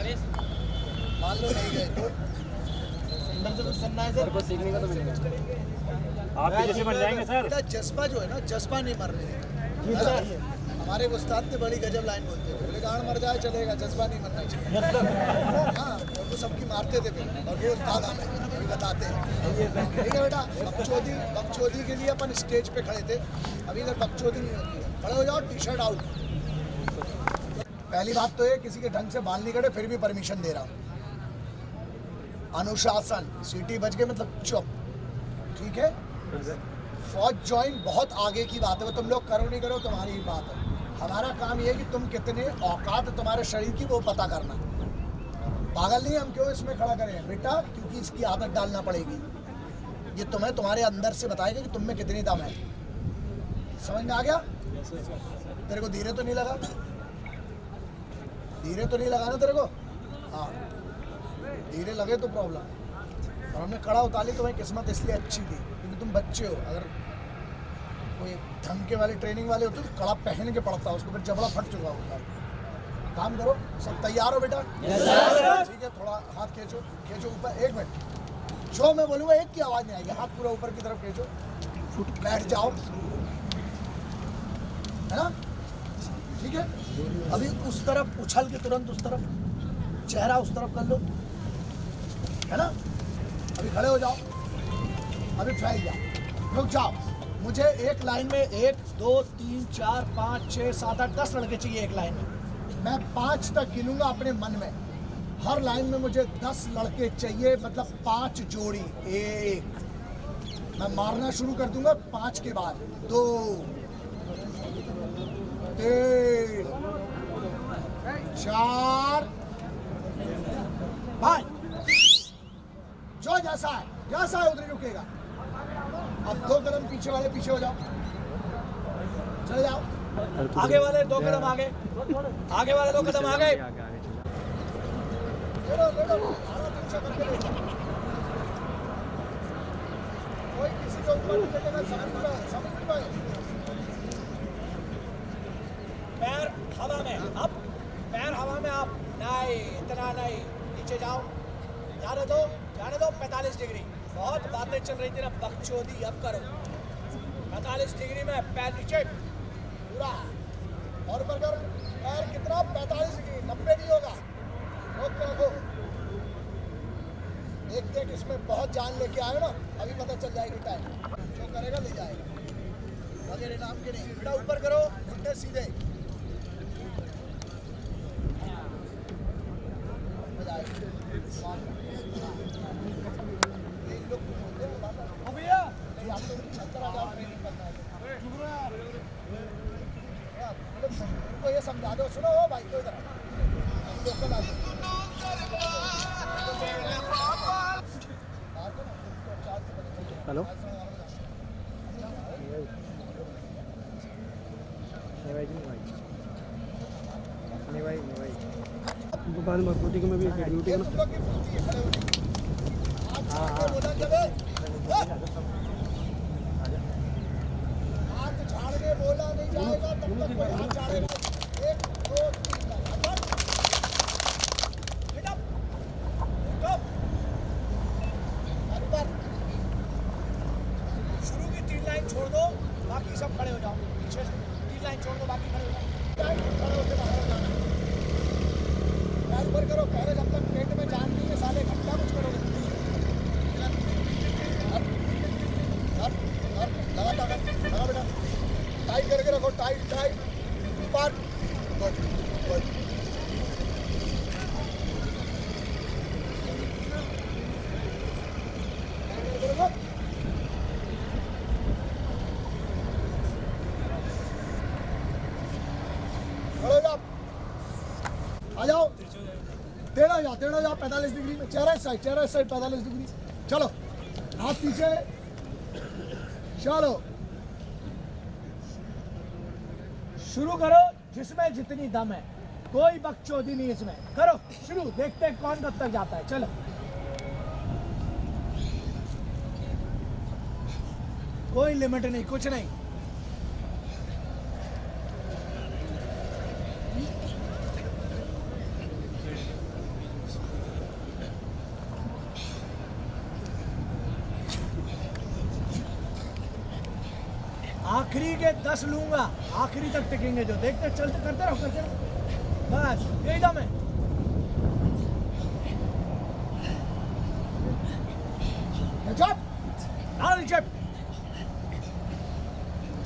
मान लो नहीं गए तो सर को सीखने का तो मिलेगा। आप भी जैसे बन जाएंगे सर। बेटा जज्बा जो है ना, जज्बा नहीं मरने देगा। हमारे एक उस्ताद ने बड़ी गजब लाइन बोलते थे, बोले गाड़ मर जाए चलेगा, जज्बा नहीं मरना चाहिए। हाँ, और वो सबकी मारते थे फिर, और वो उस्ताद हमें अभी बताते हैं। ठीक है बेटा, बकचोदी के लिए अपन स्टेज पे खड़े थे। अभी अगर बकचोदी नहीं होती है, खड़े हो जाओ, टी शर्ट आउट। पहली बात तो ये, किसी के ढंग से बाल नहीं कटे फिर भी परमिशन दे रहा हूँ। अनुशासन, सीटी बज गए मतलब चुप, ठीक है। फौज ज्वाइन बहुत आगे की बात है, वो तुम लोग करो नहीं करो तुम्हारी ही बात है। हमारा काम ये है कि तुम कितने औकात तुम्हारे शरीर की वो पता करना। पागल नहीं, हम क्यों इसमें खड़ा करें बेटा, क्योंकि इसकी आदत डालना पड़ेगी। ये तुम्हें तुम्हारे अंदर से बताएगा कि तुम में कितनी दम है। समझ में आ गया? तेरे को धीरे तो नहीं लगा? धीरे तो नहीं लगा ना तेरे को? हाँ, धीरे लगे तो प्रॉब्लम। और हमने कड़ा उतारी, तुम्हें किस्मत इसलिए अच्छी थी क्योंकि तुम बच्चे हो। अगर कोई धमके वाली ट्रेनिंग वाले होते तो कड़ा पहन के पड़ता, उसको फिर जबड़ा फट चुका होता। काम करो, सब तैयार हो बेटा? ठीक है, थोड़ा हाथ खींचो, खींचो ऊपर। 1 मिनट, जो मैं बोलूँगा एक की आवाज़ नहीं आएगी। हाथ पूरा ऊपर की तरफ खींचो, बैठ जाओ, है ना? ठीक है। अभी उस तरफ उछल के तुरंत उस तरफ, चेहरा उस तरफ कर लो, है ना? अभी खड़े हो जाओ, अभी फैल जाओ, रुक जाओ। मुझे एक लाइन में 1 2 3 4 5 6 7 8 10 लड़के चाहिए एक लाइन में। मैं 5 तक गिनूंगा अपने मन में। हर लाइन में मुझे 10 लड़के चाहिए, मतलब 5 जोड़ी। 1, मैं मारना शुरू कर दूंगा 5 के बाद। 2 3 4 5। जो जैसा है उधर रुकेगा। अब 2 कदम पीछे वाले पीछे हो जाओ, चले जाओ। आगे वाले 2 कदम आगे, आगे वाले 2 कदम आगे। कोई किसी के ऊपर नहीं बैठेगा, समझ में पाए। पैर हवा में अप, पैर हवा में अप। नहीं, इतना नहीं, नीचे जाओ। जाने दो 45 डिग्री। बहुत बातें चल रही थी ना, बकचोदी अब करो। 45 डिग्री में पैर नीचे पूरा, और ऊपर कर। पैर कितना? 45 डिग्री, 90 नहीं होगा। रोक रखो। देख इसमें बहुत जान लेके आए ना, अभी पता चल जाएगी टाइम। जो करेगा ले जाएगा, वगैरह नाम के नहीं। बेटा ऊपर करो, घुटने सीधे। उनको ये समझा दो, सुनो हो भाई, कोई तरह लोकल आ जाओ। हेलो, नहीं भाई गोपाल मजबूती को मैं भी ड्यूटी करना। हाथ झाड़ के बोला नहीं जाएगा, तब तक कोई हाथ झाड़ेगा। 1 2 3 शुरू की 3 लाइन छोड़ दो, बाकी सब खड़े हो जाओ। पीछे 3 लाइन छोड़ दो, बाकी खड़े हो जाओ। खड़े होकर बाहर हो जाना। पैर ऊपर करो, पहले जब तक पेट में जान नहीं है साले घंटा कुछ करोगे। लगा बेटा, टाइट करके रखो, टाइट ऊपर। गुड। आ जाओ, टेढ़ा जाओ 45 डिग्री में। चेहरा इस साइड 45 डिग्री। चलो, हाथ पीछे, चलो शुरू करो। जिसमें जितनी दम है, कोई बकचोदी नहीं इसमें। करो शुरू, देखते हैं कौन कब तक जाता है। चलो, कोई लिमिट नहीं, कुछ नहीं। आखिरी के 10 लूंगा, आखिरी तक टिकेंगे जो। देखते चलते करते रहो, करते रहो, बस यही दम है। चुप,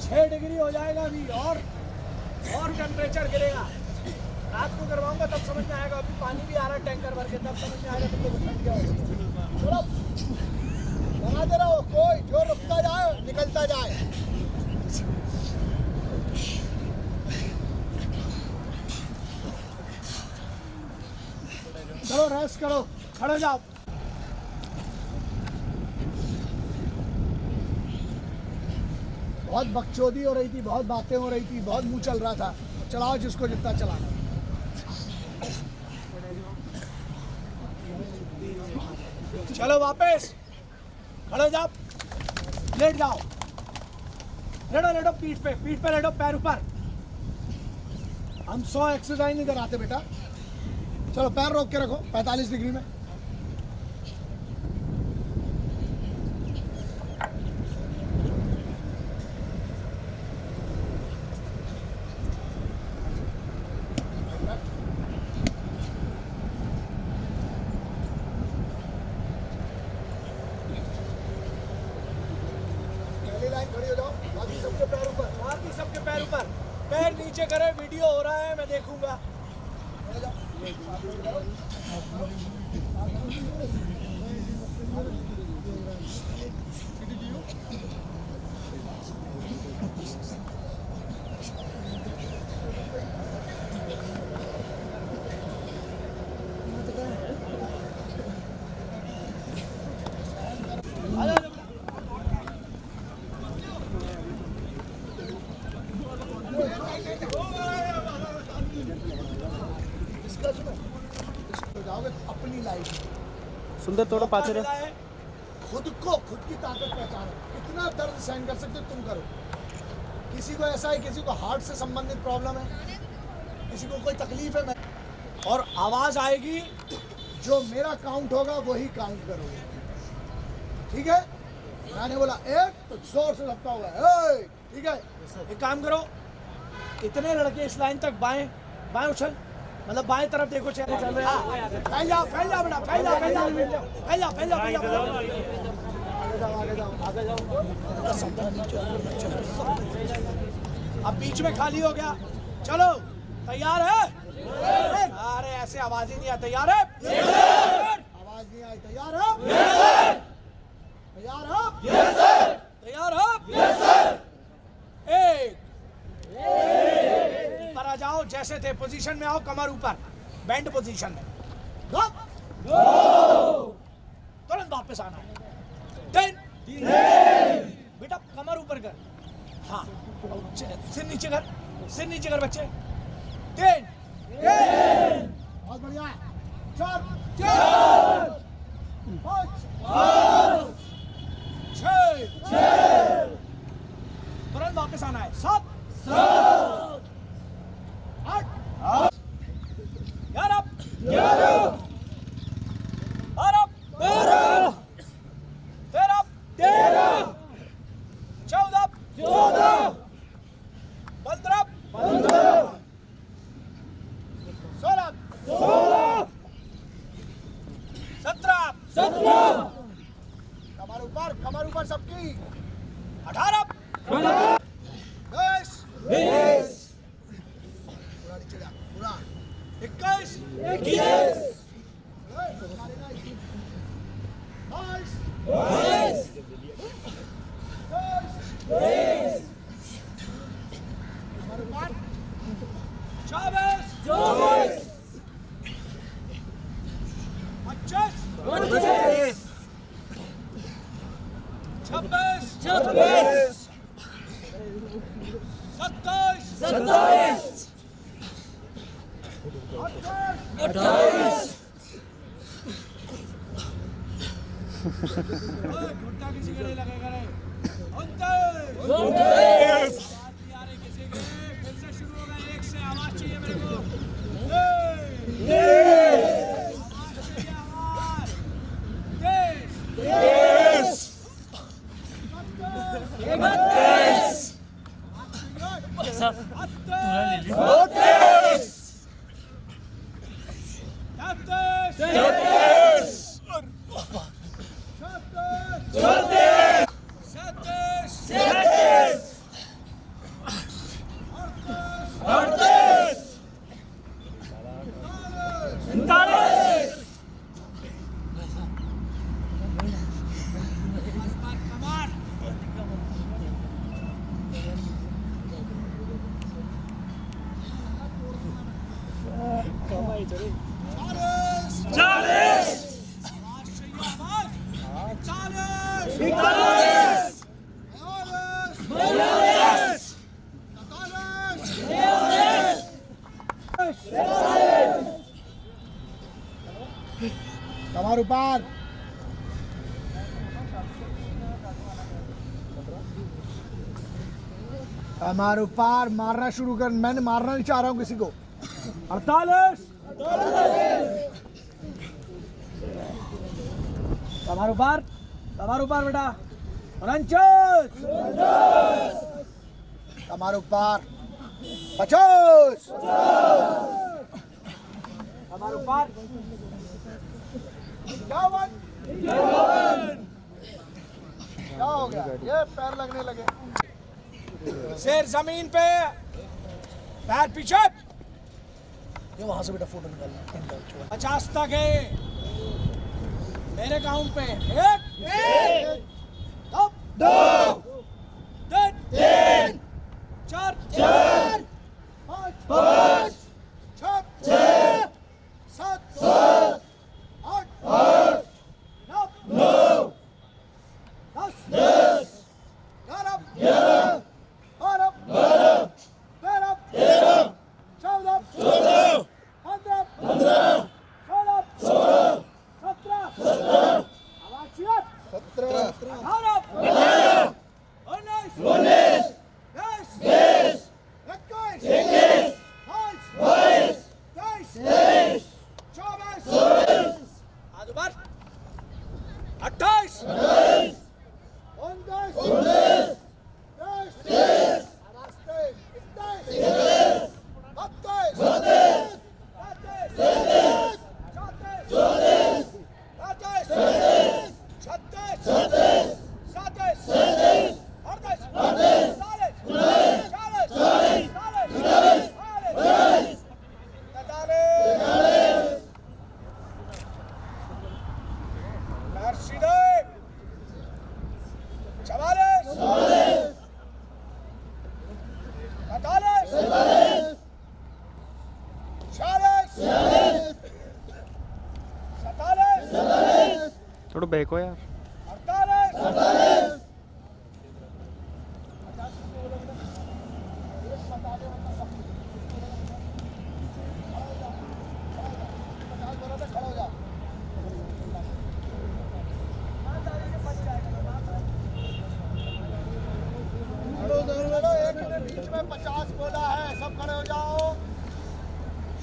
6 डिग्री हो जाएगा अभी, और टेम्परेचर गिरेगा। रात को करवाऊंगा तब समझ में आएगा। अभी पानी भी आ रहा है टैंकर भर के, तब समझ में आएगा तुम लोग ठंड क्या होगा। चलो लगाते रहो, कोई जो रुकता जाए निकलता जाए। चलो रेस्ट करो, खड़े जाओ। बहुत बकचोदी हो रही थी, बहुत बातें हो रही थी, बहुत मुंह चल रहा था। चलाओ जिसको जितना चलाना। चलो वापस खड़े जाओ, लेट जाओ, लेटो पीठ पे लेटो, पैर ऊपर। हम 100 एक्सरसाइज नहीं कराते बेटा। चलो पैर रोक के रखो 45 डिग्री में। खड़ी हो जाओ, बाकी सबके पैर ऊपर, पैर नीचे करे। वीडियो हो रहा है, मैं देखूंगा। इसका सुनो, इसको जाओगे अपनी लाइफ सुंदर थोड़ा पाछे रहो। खुद की ताकत पहचानो। कितना दर्द सहन कर सकते हो तुम करो। किसी को ऐसा है, किसी को हार्ट से संबंधित प्रॉब्लम है, किसी को कोई तकलीफ है। और आवाज आएगी, जो मेरा काउंट होगा वही काउंट करोगे, ठीक है? मैंने बोला 1 तो जोर से लगता हुआ है, ठीक है? एक काम करो, इतने लड़के इस लाइन तक बाएं उछल, मतलब बाएं तरफ देखो, चेहरे चल रहे हैं। फैल जाओ बेटा, फैल जाओ। अब बीच में खाली हो गया। चलो तैयार है? अरे ऐसे आवाज ही नहीं आई। तैयार है? आवाज नहीं आई। तैयार है? तैयार हो? एक ऊपर आ जाओ, जैसे थे पोजीशन में आओ, कमर ऊपर, बैंड पोजीशन में। 2 तुरंत वापस आना है। 3 बेटा कमर ऊपर कर, हाँ, सिर नीचे कर बच्चे। 3 बहुत बढ़िया। 4 5 6 तुरंत वापस आना है। 7 8 11 12 13 14 15 16 17 कमर ऊपर सबकी। 18 10 पूरा नीचे जा, पूरा। 21 22 घुटना किसी के नहीं लगेगा रे। 29 किसी के। फिर से शुरू होगा, 1 से आवाज चाहिए मेरे को। कमर ऊपर, कमर ऊपर, मारना शुरू कर। मैंने मारना नहीं चाह रहा हूँ किसी को। 48 कमर ऊपर, कमर ऊपर बेटा। 49 कमर ऊपर। 50 कमर ऊपर। 51 क्या हो गया? ये पैर लगने लगे। सिर जमीन पे, पैर पीछे। ये वहां से बेटा फोटो निकालना। 50 तक है मेरे काउंट पे। 1 2 3 4 5 6 7 8 9 10 11 12 13 14 15 16 17 18 19 थोड़ा बैक हो यार। 48 बीच में 50 बोला है। सब खड़े हो जाओ।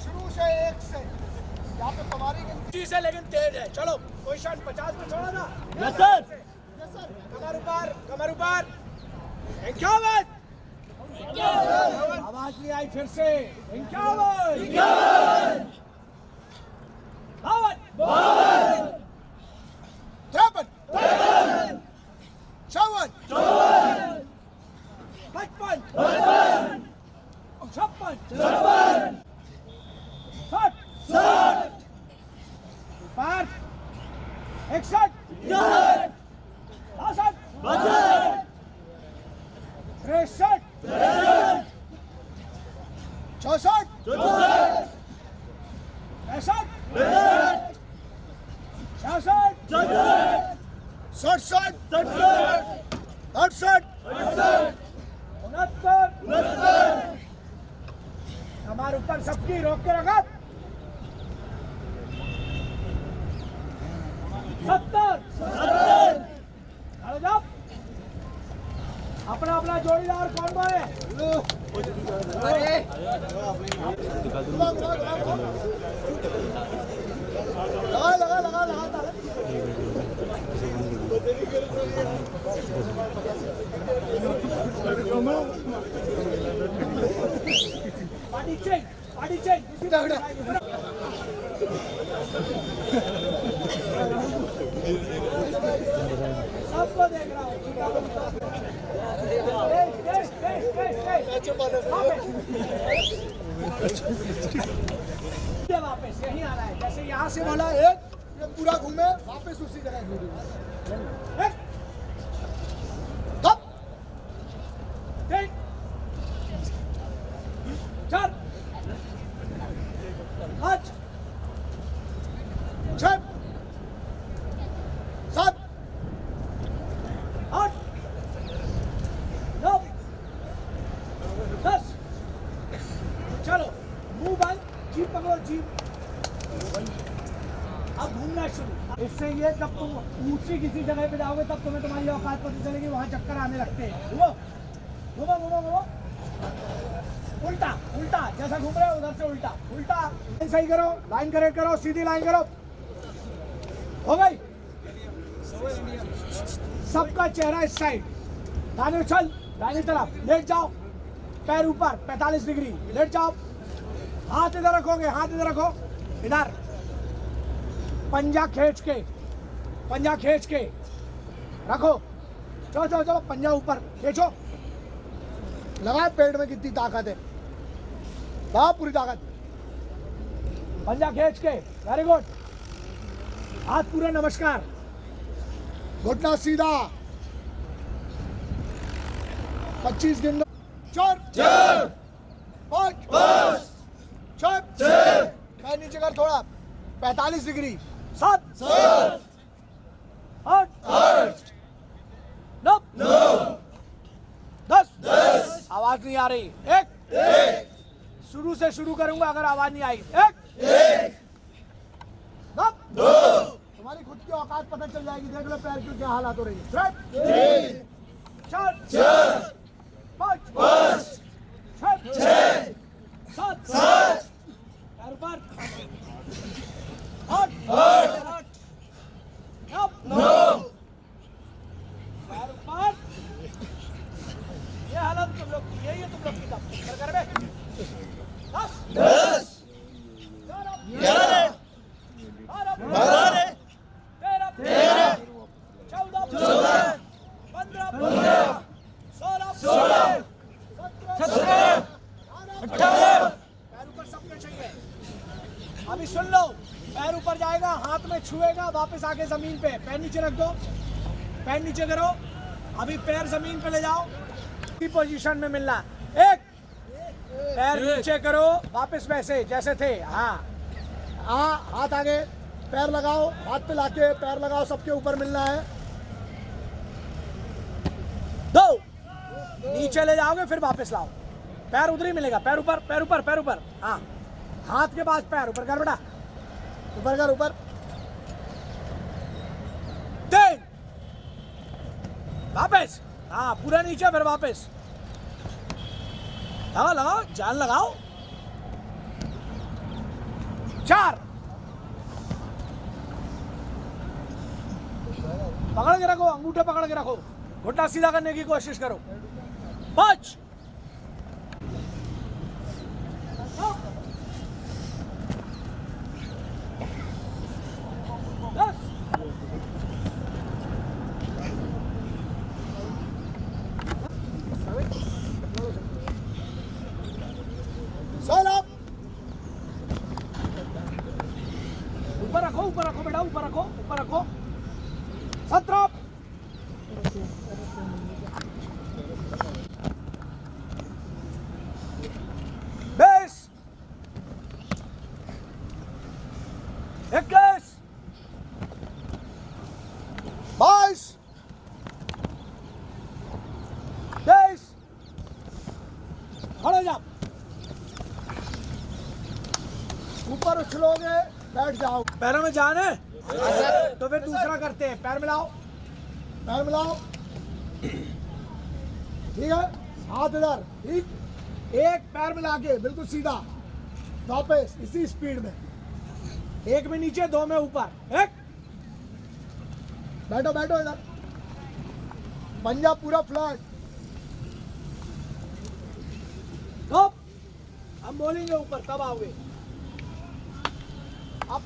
शुरू से 1 से यहाँ पे तुम्हारी गिनती से, लेकिन तेज है। चलो पोजीशन 50 पे छोड़ा ना। Yes sir. कमर ऊपर, कमर ऊपर। 51 आवाज नहीं आई फिर से। 51 52 53 54 55 56 60 61 63 64 67 68 हमारे ऊपर सबकी रोक के रखा। 70 अपना अपना जोड़ीदार कौन है? लगा पार्टी चेंज सबको देख रहा हूँ वापस यहीं आ रहा है, जैसे यहाँ से बोला एक, ये पूरा घूमे वापस उसी जगह घूमे। चार, पाँच, छह, सात, आठ, नौ, 10। चलो मुंह बंद, जीप पकड़ो जीप। अब घूमना शुरू। इससे ये जब तुम ऊंची किसी जगह पे जाओगे तब तुम्हें तुम्हारी औकात पता चलेगी, वहां चक्कर आने लगते हैं। घूमो घूमो घूमो घूमो, उल्टा उल्टा, जैसा घूम रहे हो उधर से उल्टा उल्टा। लाइन सही करो, लाइन करेक्ट करो, सीधी लाइन करो। हो गई? सबका चेहरा इस साइड, दाहिने उछल, दाहिनी तरफ, लेट जाओ, पैर ऊपर 45 डिग्री, लेट जाओ। हाथ इधर रखोगे, हाथ इधर रखो, इधर पंजा खींच के रखो। चलो चलो चलो, पंजा ऊपर खींचो, लगाए पेट में कितनी ताकत है, बहुत पूरी ताकत। पंजा खींच के, वेरी गुड। हाथ पूरा नमस्कार, घुटना सीधा। 25 गिन लो। 4 5 6 पैर नीचे कर थोड़ा, 45 डिग्री। 7 8 9 10। आवाज नहीं आ रही, एक। शुरू से शुरू करूंगा अगर आवाज नहीं आई। 1 2। तुम्हारी खुद की औकात पता चल जाएगी, देख लो पैर की क्या हालात हो रही है। 4 5 6 7 पैर ऊपर, 8 9 पैर ऊपर। ये हालत तुम लोग की, यही है तुम लोग की। तब कर बे 10 11 12 13 14 15 16 17 18। पैर ऊपर सबके चाहिए। अभी सुन लो, पैर ऊपर जाएगा, हाथ में छुएगा, वापस आके जमीन पे, पैर नीचे रख दो, पैर नीचे करो। अभी पैर जमीन पे ले जाओ, इसी पोजीशन में मिलना। एक पैर नीचे करो, वापस वैसे जैसे थे। हाँ हाँ, हाथ आगे, पैर लगाओ, हाथ पे लाके पैर लगाओ, सबके ऊपर मिलना है। 2 नीचे ले जाओगे, फिर वापस लाओ, पैर उधर ही मिलेगा। पैर ऊपर, पैर ऊपर, पैर ऊपर। हाँ, हाथ के पास पैर ऊपर कर बेटा, ऊपर कर, ऊपर। 3 वापस। हाँ, पूरा नीचे, फिर वापस। लगाओ लगाओ, जान लगाओ। 4 पकड़ के रखो, अंगूठे पकड़ के रखो, घुटना सीधा करने की कोशिश करो। 5 10 16। ऊपर रखो बेटा, ऊपर रखो, ऊपर रखो। 17 20 21 22 23। खड़े जा, ऊपर उछलोगे, बैठ जाओ। पैरों में जान है तो फिर दूसरा करते हैं। पैर मिलाओ, पैर मिलाओ, ठीक है। हाथ इधर, ठीक। एक पैर मिला के बिल्कुल सीधा, वापस इसी स्पीड में। 1 में नीचे, 2 में ऊपर। 1 बैठो बैठो इधर, पंजा पूरा फ्लैट। 2 हम बोलेंगे ऊपर, तब आओगे। अब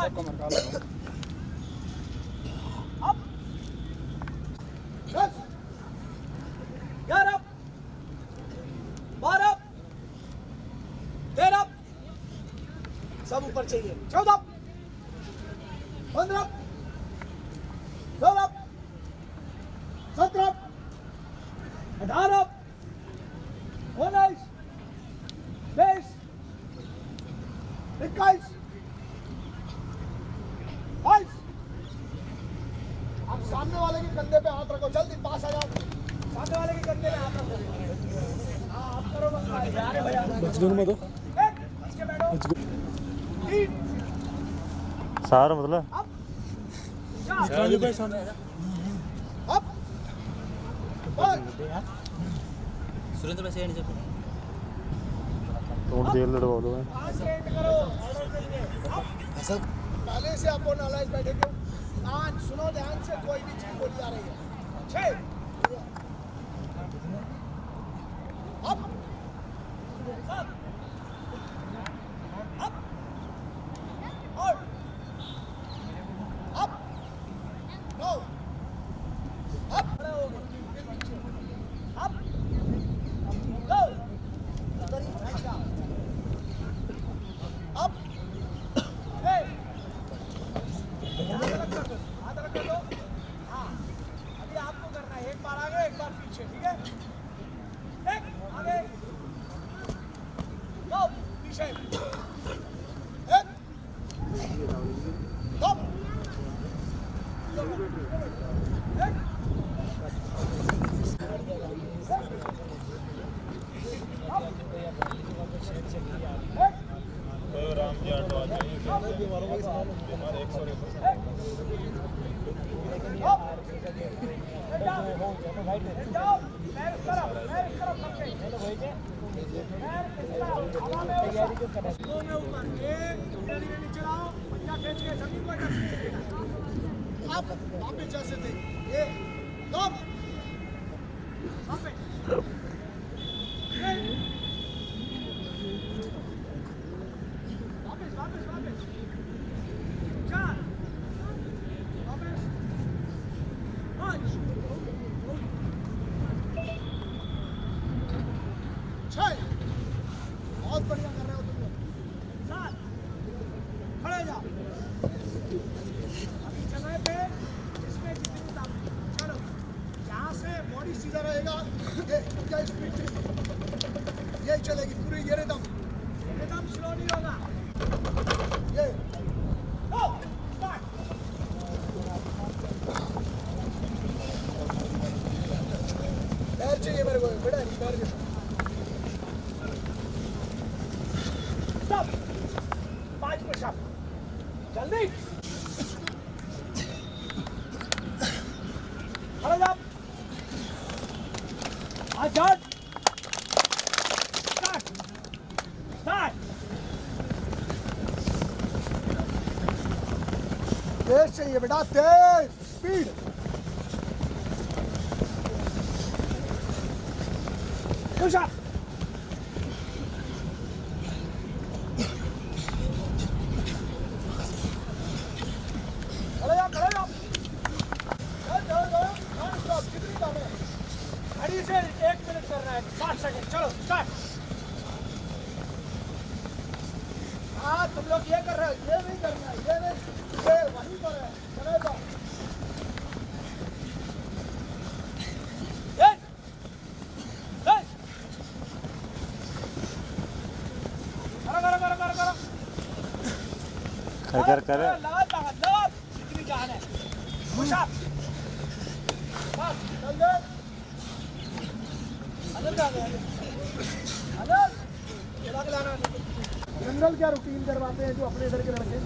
बैक अप 10 11 12 13 सब ऊपर चाहिए 14 15 16 17 18 19 20 21 22 अब सामने वाले के कंधे पे हाथ रखो जल्दी पास आ जाओ सामने वाले के कंधे पे हाथ रखो हाँ आप करो बस अरे भैया इसके बैठो 3 सार मतलब अब सुरेंद्र भाई से नीचे तोड़ जेल लड़वा दो पहले से आपको नॉलेज बैठे क्यों कान सुनो ध्यान से कोई भी चीज बोली जा रही है 6 अप 7 अप और अप 9 अप खड़े हो गए फिर पीछे अप 2 अप हाथ रख दो हाँ अभी आपको करना है एक बार आगे एक बार पीछे ठीक है एक आगे दो पीछे एक दो एक आप वापस जैसे थे ये दो वापस वापस वापस वापस 4 वापस 5 6 बहुत बढ़िया कर रहे हो तुम लोग 7 खड़े जाओ अभी जगह पे इसमें जितनी ताकत चलो यहाँ से बॉडी सीधा रहेगा ये क्या स्पीड यही चलेगी पूरी ये रिदम स्लो नहीं होगा ये गो स्टार्ट पैर चाहिए मेरे को बेटा नहीं पैर के स्टॉप 5 पुशअप जल्दी खड़े जाओ आज स्टार्ट स्टार्ट तेज चाहिए बेटा तेज स्पीड पुशअप खड़े जाओ नॉन स्टॉप कितनी काम है घड़ी से 1 मिनट करना है 60 सेकंड चलो स्टार्ट हाँ तुम लोग ये कर रहे हो ये नहीं करना है ये नहीं ये वही कर रहे हैं चले जाओ कर लगातार जितनी जान है पुशअप बस चल दे अंदर जा गया अंदर चला के लाना जनरल क्या रूटीन करवाते हैं जो अपने इधर के लड़के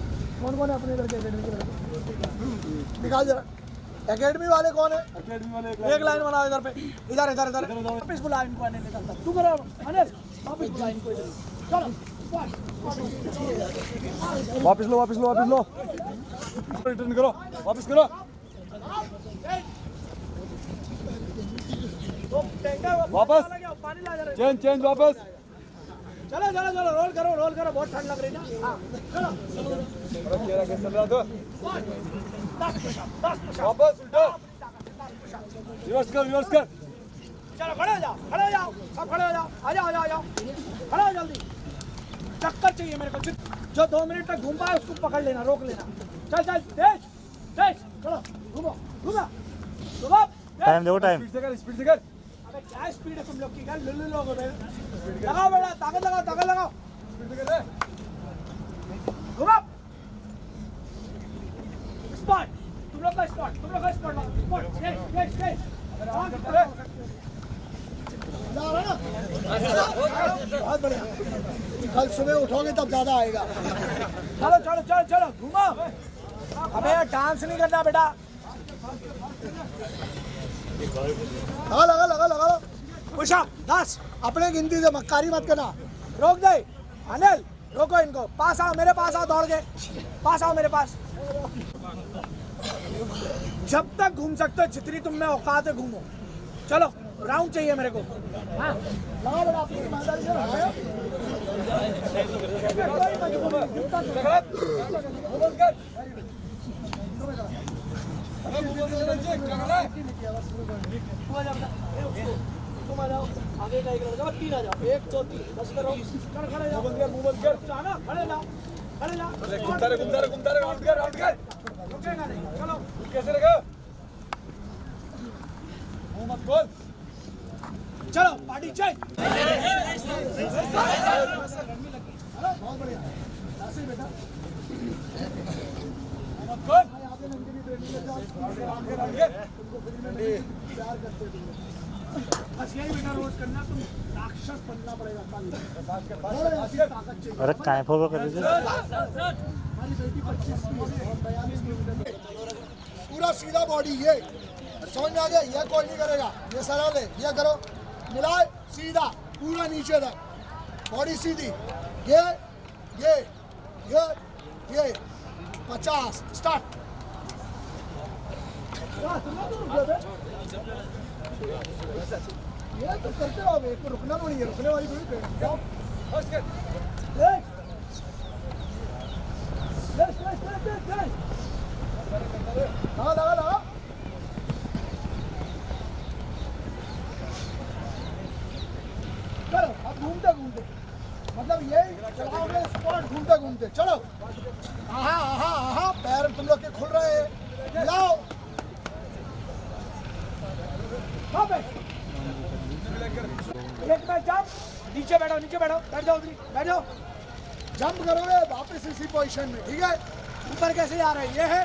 कौन कौन है अपने इधर के एकेडमी के लड़के निकाल जरा एकेडमी वाले कौन है एकेडमी वाले एक लाइन बनाओ इधर पे इधर इधर इधर वापस बुला इनको आने निकलता तू करो अनिल वापस बुला इनको इधर चलो वापस लो रिटर्न करो वापस करो वापस चेंज वापस चलो चलो चलो रोल करो बहुत ठंड लग रही है ना हाँ चलो वापस उल्टा रिवर्स कर चलो खड़े हो जाओ सब खड़े हो जाओ आ जाओ खड़े हो जल्दी चक्कर चाहिए मेरे को जो 2 मिनट तक घूम पाए उसको पकड़ लेना रोक लेना चल तेज चलो घूमो टाइम देखो टाइम स्पीड से कर अबे क्या स्पीड है तुम लोग की क्या लुल्लू लोग हो बे लगाओ बेटा ताकत लगाओ स्पीड से कर रे घुमा स्पॉट तुम लोग का स्पॉट बहुत बढ़िया कल सुबह उठोगे तब ज्यादा आएगा चलो घुमा अबे यार डांस नहीं करना बेटा लगा पुशअप 10 अपने गिनती से मक्कारी मत करना रोक दे अनिल रोको इनको पास आओ मेरे पास आओ दौड़ के पास आओ मेरे पास जब तक घूम सकते हो जितनी तुम में औकात है घूमो चलो राउंड चाहिए मेरे को हाँ लगाओ बेटा अपनी ईमानदारी से लगाओ तुम आ जाओ आगे का एक लड़का 3 आ जाओ 1 2 3 बस करो खड़े जाओ जाना खड़े जाओ घूमता रहे राउंड कर रुकेगा नहीं चलो कैसे लगा मुंह मत खोल चलो पार्टी चल बहुत बढ़िया बेटा मत खोल बस यही बेटा रोज करना तुम राक्षस बनना पड़ेगा कल अरे काय फॉलो कर दीजिए हमारी बेटी 25 की है 42 किलोमीटर पूरा सीधा बॉडी ये समझ में आ गया ये कोई नहीं करेगा ये सरल है ये करो मिलाए सीधा पूरा नीचे तक बॉडी सीधी ये 50 स्टार्ट ये तो करते रहो एक तो रुकना थोड़ी है रुकने वाली थोड़ी जाओ बस कर लगा चलो अब घूमते मतलब ये चलाओगे स्पॉट घूमते चलो आहा पैर तुम लोग के खुल रहे हैं मिलाओ एक बार जंप नीचे बैठो बैठ जाओ जंप करोगे वापस इसी पोजीशन में ठीक है ऊपर कैसे जा रहे हैं ये है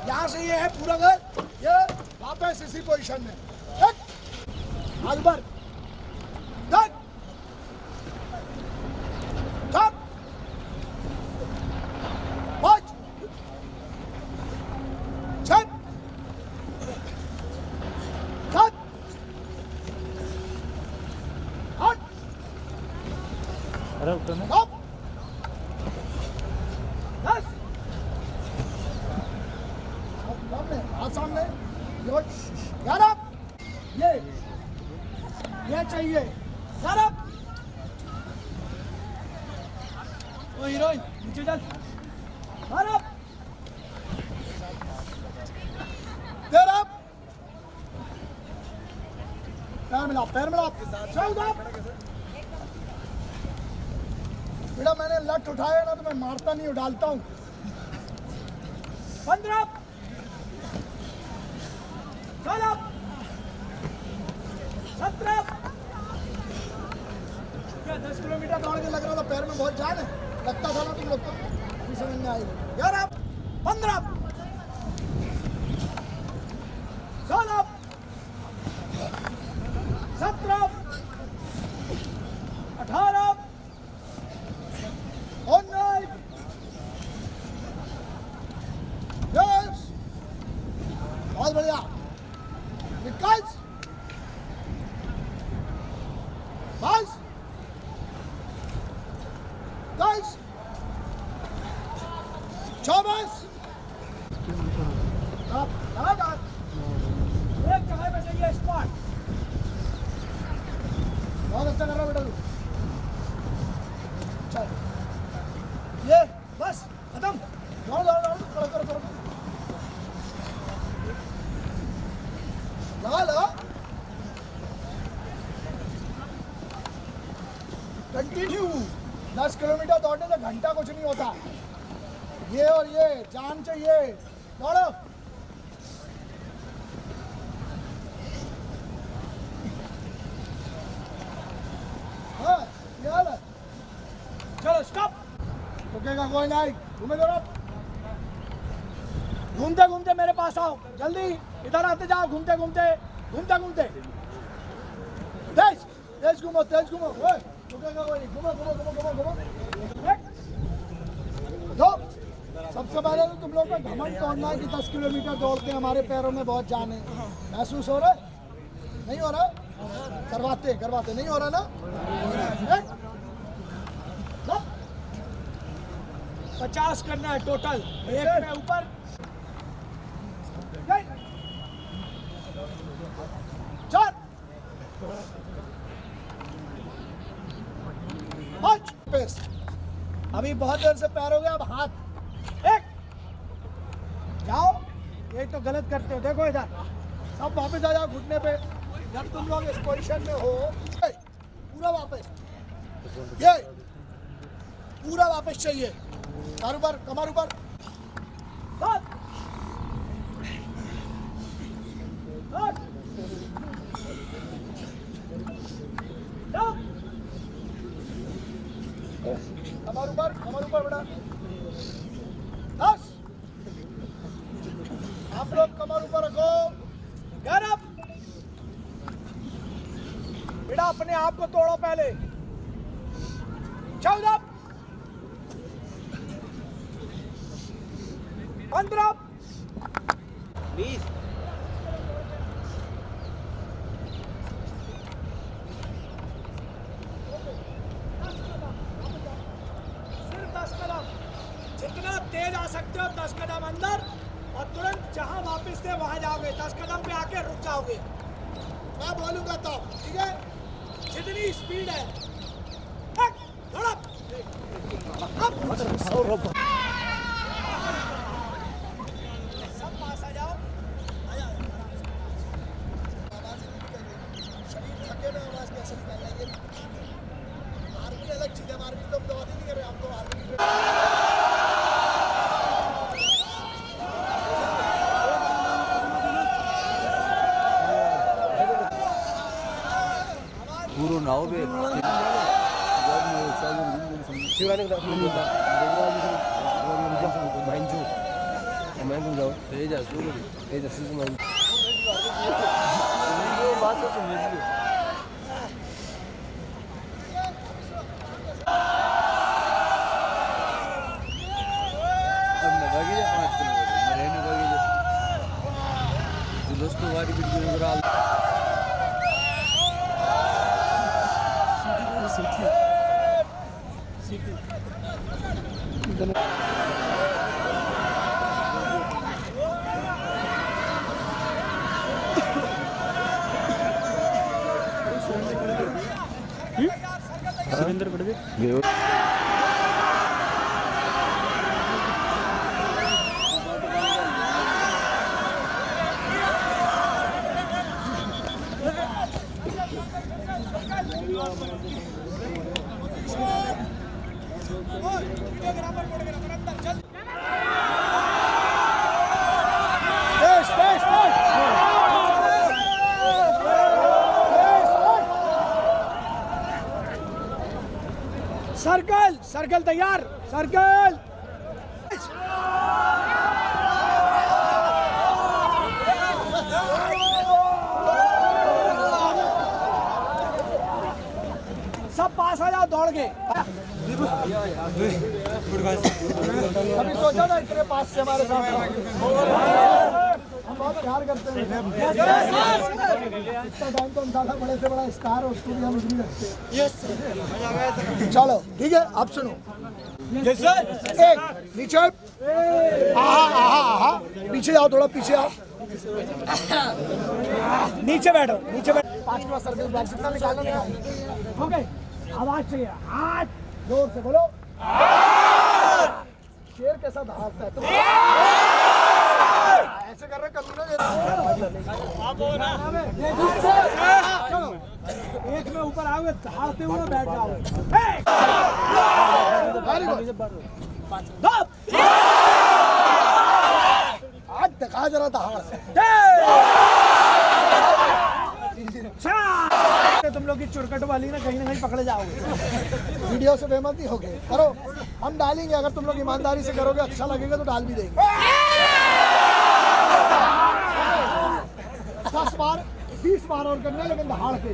यहाँ से ये है पूरा घर ये वापस इसी पोजीशन में हाथ ऊपर अरे ऊपर में सामने ये चाहिए ओ हीरोइन नीचे चल पैर मिला चल बेटा मैंने लट उठाया ना तो मैं मारता नहीं डालता हूँ 15 16 17 क्या 10 किलोमीटर दौड़ के लग रहा था पैर में बहुत जान है लगता था ना तुम लोग को अभी समझ में आएगी यार आप 15 16 17 18 19 20 बहुत बढ़िया 21 22 23 24 अब लगातार एक जगह पे चाहिए स्पॉट बहुत अच्छा कर रहा बेटा तू कंटिन्यू 10 किलोमीटर दौड़ने से घंटा कुछ नहीं होता। ये और ये जान चाहिए, दौड़ो। हाँ, ये हाल है। चलो स्टॉप, रुकेगा कोई नहीं, घूमे जरा। घूमते घूमते मेरे पास आओ, जल्दी इधर आते जाओ, घूमते घूमते घूमते घूमते। तेज तेज घूमो, तेज घूमो। ओए, रुकेगा कोई नहीं, घूमो घूमो घूमो घूमो घूमो। दो, सबसे पहले तो तुम लोग का घमंड तोड़ना है कि 10 किलोमीटर दौड़ते हैं, हमारे पैरों में बहुत जान है। महसूस हो रहा है? नहीं हो रहा? करवाते करवाते नहीं हो रहा ना? 50 करना है टोटल, एक में ऊपर। 4 5 पेस। अभी बहुत देर से पैर हो गया, अब हाथ। 1 जाओ, ये तो गलत करते हो, देखो इधर सब वापस आ जाओ घुटने पे। जब तुम लोग इस पोजीशन में हो, पूरा वापस, ये पूरा वापस चाहिए। सर ऊपर, कमर ऊपर। 7 8 9 कमर ऊपर बेटा। 10 आप लोग कमर ऊपर रखो। Get up। बेटा अपने आप को तोड़ो पहले। 14 15 20 सिर्फ 10 कदम, जितना तेज आ सकते हो 10 कदम अंदर, और तुरंत जहां वापस थे वहां जाओगे। 10 कदम पे आके रुक जाओगे, मैं बोलूंगा तो, ठीक है? जितनी स्पीड है, धड़क। सब पास आ जाओ, आवाज ही नहीं निकल रही। शरीर थके में आवाज कैसे निकल रही है? आर्मी अलग चीज है, आर्मी तो हम दौड़ ही नहीं कर रहे, हम तो आर्मी पूरो ना हो बे सुरेंद्र पड़ गए। सर्कल सर्कल तैयार, सर्कल। सब पास आ जाओ दौड़ के। अभी सोचा ना इतने पास से हमारे साथ हम बहुत प्यार करते हैं। इतना टाइम तो हम साला बड़े से बड़ा स्टार है, उसको भी हम उतनी रखते हैं। चलो ठीक है, आप सुनो। एक नीचे, पीछे आओ, थोड़ा पीछे आओ। नीचे बैठो, नीचे बैठो। 5 किलो सर्कल बैग कितना निकालना? ओके, आवाज चाहिए, हाथ जोर से बोलो। शेर कैसा दहाड़ता है? तुम ऐसे कर रहे, कभी ना। चलो एक में ऊपर आओगे हारते हुए बैठ जाओगे। आज दिखा जरा दहाड़ से। तुम लोग की चुरकट वाली ना कहीं पकड़े जाओगे। वीडियो से बेमती हो गए करो, हम डालेंगे, अगर तुम लोग ईमानदारी से करोगे अच्छा लगेगा तो डाल भी देंगे। 10 बार 20 बार और करना, लेकिन दहाड़ के।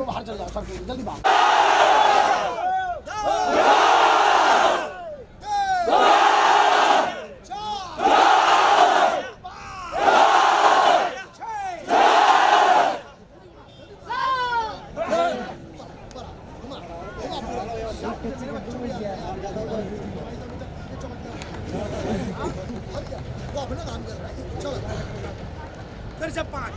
बाहर चल जाओ, सब जल्दी बाहर। वो अपना काम कर रहा है, चलो फिर से 5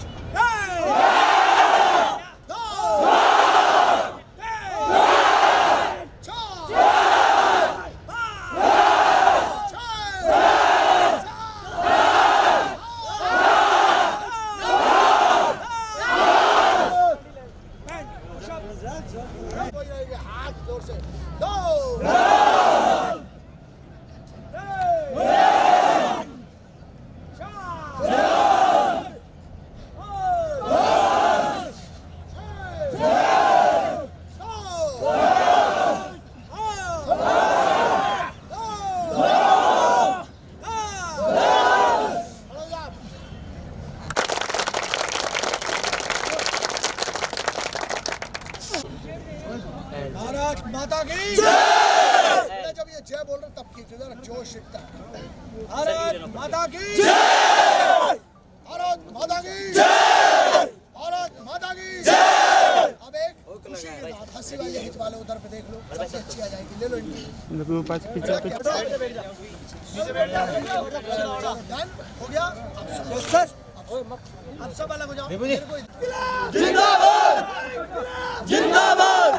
हाथ जोर से 2 भारत माता की जय। जब ये जय बोल रहे तब कीजिए जरा जोश इतना। भारत माता की जय। भारत माता की जय। भारत माता की जय। अब एक खुशी के साथ हंसी वाली हिच वाले उधर पे देख लो, सबसे अच्छी आ जाएगी, ले लो इनकी। डन हो गया। अब सब अलग हो जाओ। जिंदाबाद जिंदाबाद।